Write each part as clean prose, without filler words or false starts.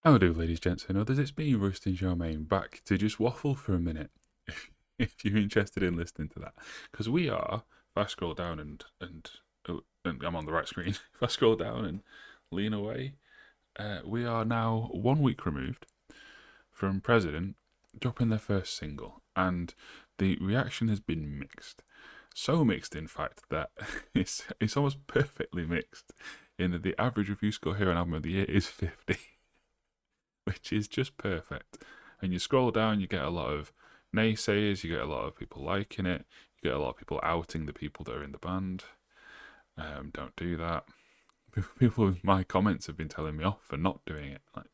How do, ladies, gents, and others? It's me, Rustin Charmaine, back to just waffle for a minute. If you're interested in listening to that, because we are. If I scroll down and I'm on the right screen. If I scroll down and lean away, we are now 1 week removed from President dropping their first single, and the reaction has been mixed. So mixed, in fact, that it's almost perfectly mixed. In that the average review score here on Album of the Year is 50. Which is just perfect. And you scroll down, you get a lot of naysayers, you get a lot of people liking it, you get a lot of people outing the people that are in the band. Don't do that. People in my comments have been telling me off for not doing it. Like,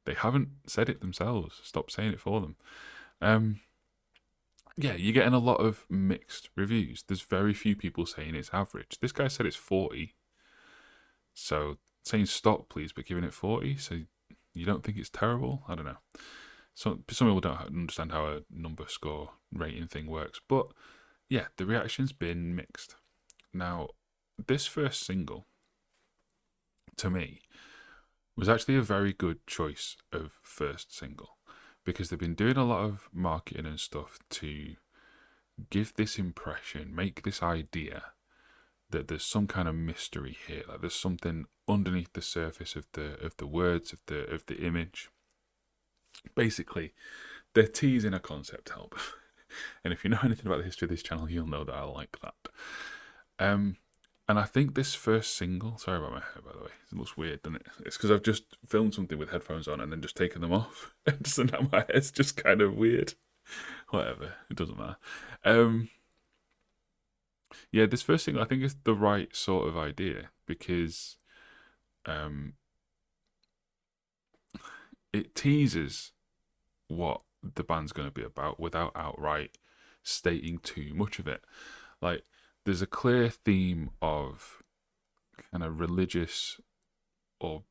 they haven't said it themselves. Stop saying it for them. Um, yeah, you're getting a lot of mixed reviews. There's very few people saying it's average. This guy said it's 40. So saying stop, please, but giving it 40. So you don't think it's terrible? I don't know. Some people don't understand how a number score rating thing works. But yeah, the reaction's been mixed. Now, this first single, to me, was actually a very good choice of first single because they've been doing a lot of marketing and stuff to give this impression, make this idea that there's some kind of mystery here, like there's something underneath the surface of the words of the image. Basically, they're teasing a concept album. And if you know anything about the history of this channel, you'll know that I like that. And I think this first single, sorry about my hair, by the way, it looks weird, doesn't it? It's because I've just filmed something with headphones on and then just taken them off. And so now my hair's just kind of weird. Whatever, it doesn't matter. Yeah, this first single I think is the right sort of idea because um, it teases what the band's going to be about without outright stating too much of it. Like, there's a clear theme of kind of religious, or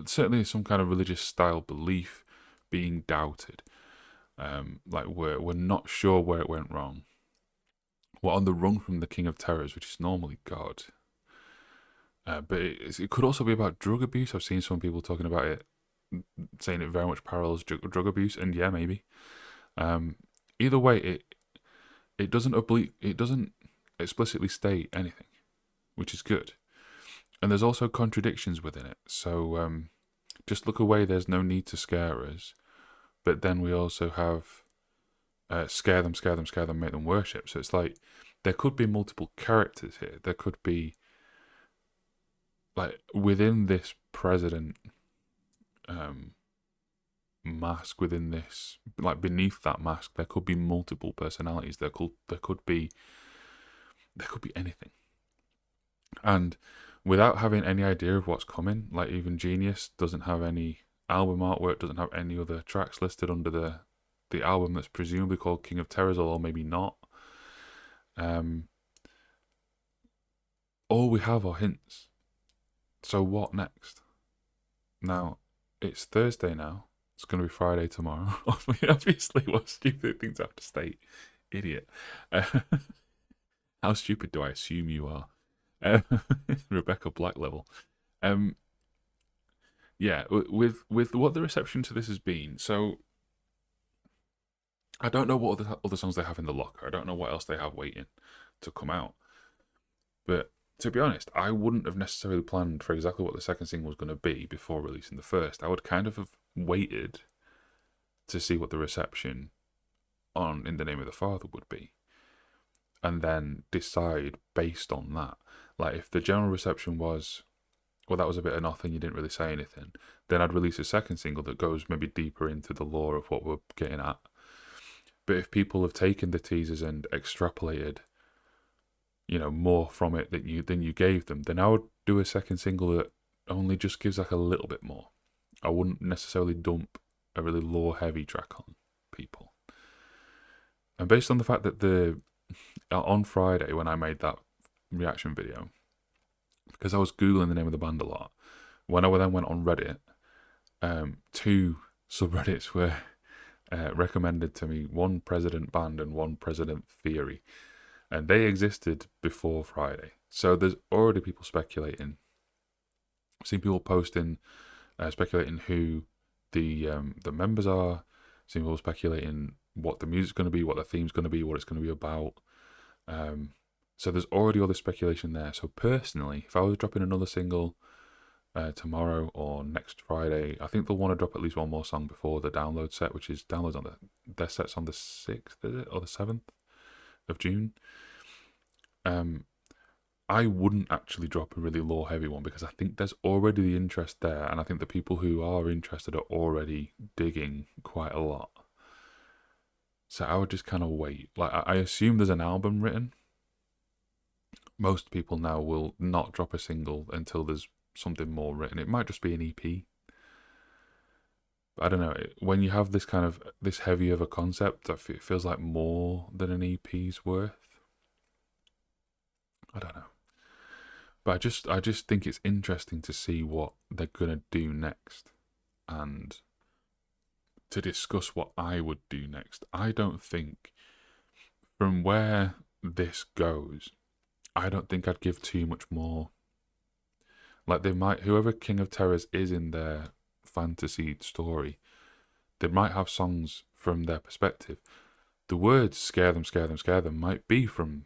certainly some kind of religious style belief being doubted. Like we're not sure where it went wrong. We're on the run from the King of Terrors, which is normally God. But it could also be about drug abuse. I've seen some people talking about it, saying it very much parallels drug abuse, and yeah, maybe. Either way, it doesn't explicitly state anything, which is good. And there's also contradictions within it. So just look away. There's no need to scare us. But then we also have scare them, scare them, scare them, make them worship. So it's like there could be multiple characters here. There could be, like, within this president mask, within this, like, beneath that mask, there could be multiple personalities. There could be anything. And without having any idea of what's coming, like even Genius doesn't have any album artwork, doesn't have any other tracks listed under the album that's presumably called King of Terrors, or maybe not. All we have are hints. So what next? Now, it's Thursday now. It's going to be Friday tomorrow. Obviously, what stupid things I have to state. Idiot. How stupid do I assume you are? Rebecca Black level. Yeah, with what the reception to this has been. So I don't know what other songs they have in the locker. I don't know what else they have waiting to come out. But to be honest, I wouldn't have necessarily planned for exactly what the second single was going to be before releasing the first. I would kind of have waited to see what the reception on In the Name of the Father would be, and then decide based on that. Like, if the general reception was, well, that was a bit of nothing, you didn't really say anything, then I'd release a second single that goes maybe deeper into the lore of what we're getting at. But if people have taken the teasers and extrapolated, more from it than you gave them, then I would do a second single that only just gives like a little bit more. I wouldn't necessarily dump a really lore heavy track on people. And based on the fact that on Friday when I made that reaction video, because I was Googling the name of the band a lot, when I then went on Reddit, two subreddits were recommended to me, one President Band and one President Theory, and they existed before Friday. So there's already people speculating. I've seen people posting speculating who the members are. Some people speculating what the music's going to be, what the theme's going to be, what it's going to be about. So there's already all this speculation there. So personally, if I was dropping another single tomorrow or next Friday, I think they'll want to drop at least one more song before the download set, which is downloads on their set's on the 6th, is it, or the 7th of June. I wouldn't actually drop a really lore heavy one because I think there's already the interest there, and I think the people who are interested are already digging quite a lot. So I would just kind of wait. Like, I assume there's an album written. Most people now will not drop a single until there's something more written. It might just be an EP. But I don't know. When you have this kind of this heavy of a concept, it feels like more than an EP's worth. I don't know. But I just think it's interesting to see what they're gonna do next, and to discuss what I would do next. I don't think, from where this goes, I don't think I'd give too much more. Like, they might, whoever King of Terrors is in their fantasy story, they might have songs from their perspective. The words scare them, scare them, scare them might be from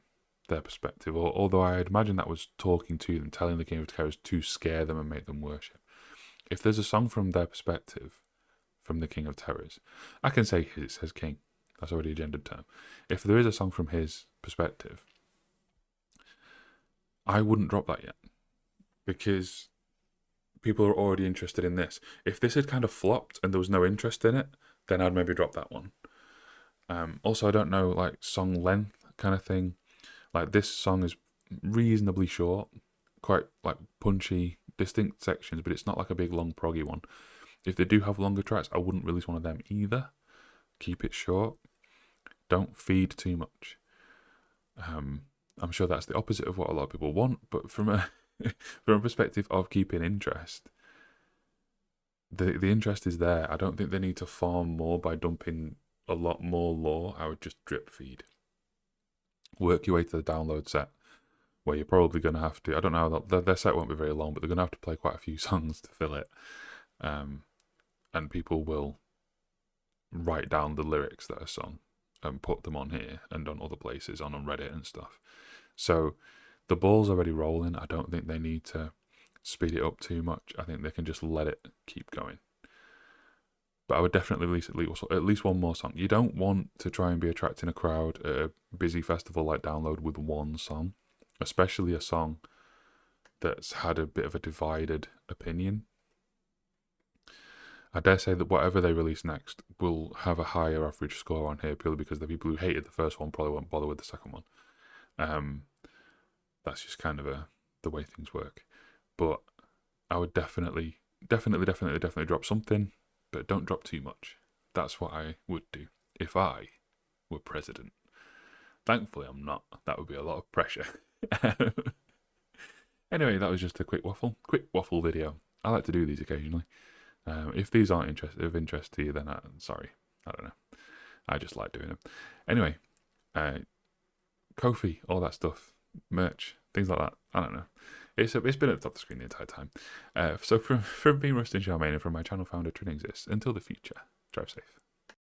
their perspective, or although I imagine that was talking to them, telling the King of Terrors to scare them and make them worship. If there's a song from their perspective, from the King of Terrors, I can say it says King. That's already a gendered term. If there is a song from his perspective, I wouldn't drop that yet, because people are already interested in this. If this had kind of flopped and there was no interest in it, then I'd maybe drop that one. Also, I don't know, like, song length kind of thing. Like, this song is reasonably short, quite like punchy, distinct sections, but it's not like a big long proggy one. If they do have longer tracks, I wouldn't release one of them either. Keep it short. Don't feed too much. I'm sure that's the opposite of what a lot of people want, but from a from a perspective of keeping interest, the interest is there. I don't think they need to farm more by dumping a lot more lore. I would just drip feed. Work your way to the download set, where you're probably going to have to, I don't know, their set won't be very long, but they're going to have to play quite a few songs to fill it. And people will write down the lyrics that are sung and put them on here and on other places, on Reddit and stuff. So the ball's already rolling. I don't think they need to speed it up too much. I think they can just let it keep going. But I would definitely release at least one more song. You don't want to try and be attracting a crowd at a busy festival like Download with one song, especially a song that's had a bit of a divided opinion. I dare say that whatever they release next will have a higher average score on here, purely because the people who hated the first one probably won't bother with the second one. That's just kind of the way things work. But I would definitely drop something, but don't drop too much. That's what I would do if I were president. Thankfully, I'm not. That would be a lot of pressure. Anyway, that was just a quick waffle video. I like to do these occasionally. If these aren't of interest to you, then sorry. I don't know. I just like doing them. Anyway, Ko-fi, all that stuff, merch, things like that. I don't know. It's been at the top of the screen the entire time. So from being Rustin Charmaine and from my channel founder Trin Exists, until the future, drive safe.